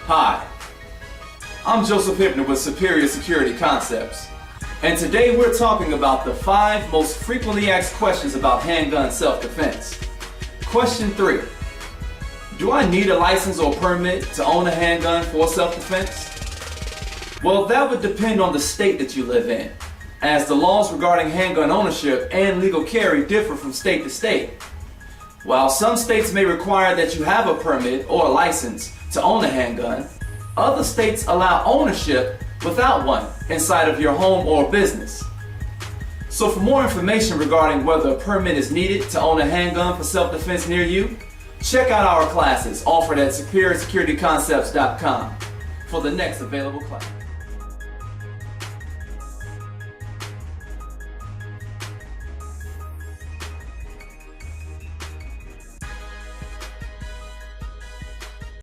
Hi, I'm Joseph Hibner with Superior Security Concepts, and today we're talking about the 5 most frequently asked questions about handgun self-defense. Question 3. Do I need a license or permit to own a handgun for self-defense? Well, that would depend on the state that you live in, as the laws regarding handgun ownership and legal carry differ from state to state. While some states may require that you have a permit or a license to own a handgun, other states allow ownership without one inside of your home or business. So for more information regarding whether a permit is needed to own a handgun for self-defense near you, check out our classes offered at SuperiorSecurityConcepts.com for the next available class.